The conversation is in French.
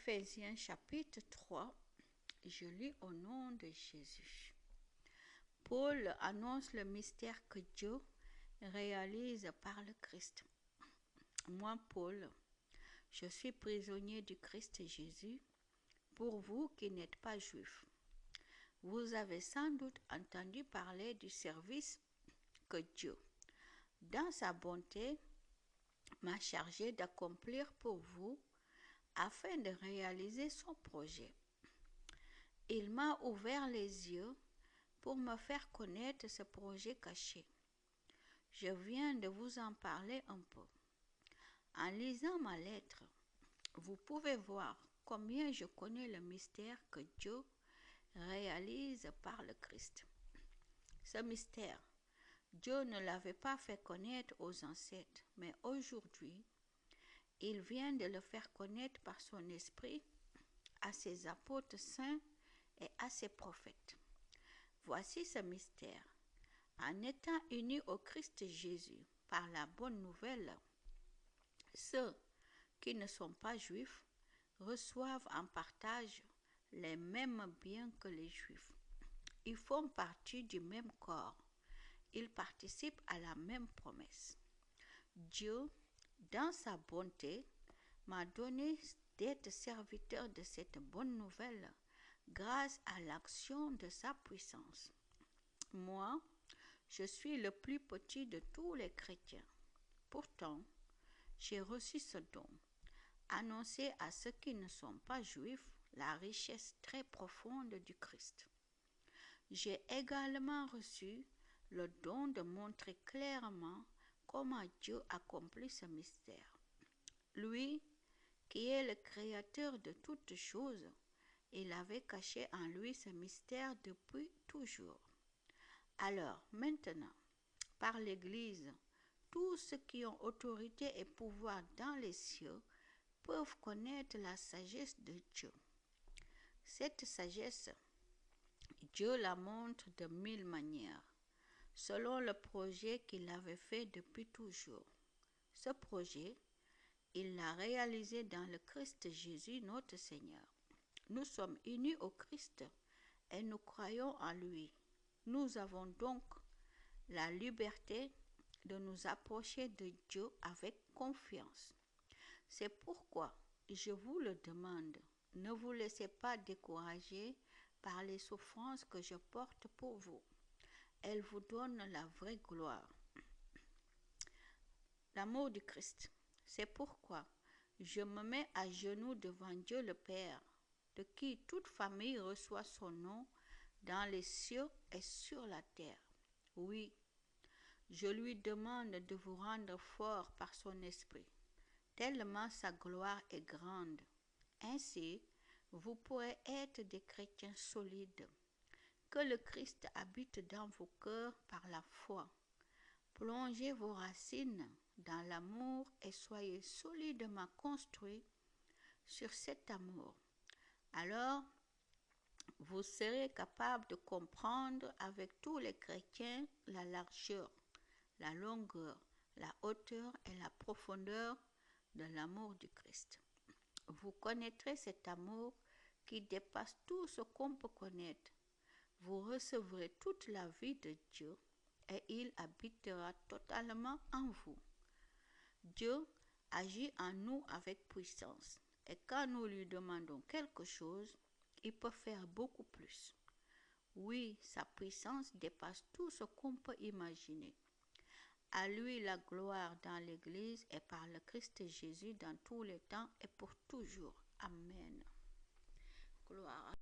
Éphésiens chapitre 3, je lis au nom de Jésus. Paul annonce le mystère que Dieu réalise par le Christ. Moi, Paul, je suis prisonnier du Christ Jésus, pour vous qui n'êtes pas juifs. Vous avez sans doute entendu parler du service que Dieu, dans sa bonté, m'a chargé d'accomplir pour vous afin de réaliser son projet. Il m'a ouvert les yeux pour me faire connaître ce projet caché. Je viens de vous en parler un peu. En lisant ma lettre, vous pouvez voir combien je connais le mystère que Dieu réalise par le Christ. Ce mystère, Dieu ne l'avait pas fait connaître aux ancêtres, mais aujourd'hui, il vient de le faire connaître par son esprit à ses apôtres saints et à ses prophètes. Voici ce mystère. En étant unis au Christ Jésus par la bonne nouvelle, ceux qui ne sont pas juifs reçoivent en partage les mêmes biens que les juifs. Ils font partie du même corps. Ils participent à la même promesse. Dieu, dans sa bonté, m'a donné d'être serviteur de cette bonne nouvelle grâce à l'action de sa puissance. Moi, je suis le plus petit de tous les chrétiens. Pourtant, j'ai reçu ce don, annoncer à ceux qui ne sont pas juifs la richesse très profonde du Christ. J'ai également reçu le don de montrer clairement comment Dieu accomplit ce mystère. Lui, qui est le créateur de toutes choses, il avait caché en lui ce mystère depuis toujours. Alors, maintenant, par l'Église, tous ceux qui ont autorité et pouvoir dans les cieux peuvent connaître la sagesse de Dieu. Cette sagesse, Dieu la montre de 1000 manières, selon le projet qu'il avait fait depuis toujours. Ce projet, il l'a réalisé dans le Christ Jésus notre Seigneur. Nous sommes unis au Christ et nous croyons en lui. Nous avons donc la liberté de nous approcher de Dieu avec confiance. C'est pourquoi je vous le demande, ne vous laissez pas décourager par les souffrances que je porte pour vous. Elles vous donnent la vraie gloire. L'amour du Christ. C'est pourquoi je me mets à genoux devant Dieu le Père, de qui toute famille reçoit son nom dans les cieux et sur la terre. Oui, je lui demande de vous rendre fort par son esprit, tellement sa gloire est grande. Ainsi, vous pourrez être des chrétiens solides. Que le Christ habite dans vos cœurs par la foi. Plongez vos racines dans l'amour et soyez solidement construits sur cet amour. Alors, vous serez capable de comprendre avec tous les chrétiens la largeur, la longueur, la hauteur et la profondeur de l'amour du Christ. Vous connaîtrez cet amour qui dépasse tout ce qu'on peut connaître. Vous recevrez toute la vie de Dieu et il habitera totalement en vous. Dieu agit en nous avec puissance et quand nous lui demandons quelque chose, il peut faire beaucoup plus. Oui, sa puissance dépasse tout ce qu'on peut imaginer. À lui la gloire dans l'Église et par le Christ Jésus dans tous les temps et pour toujours. Amen. Gloire à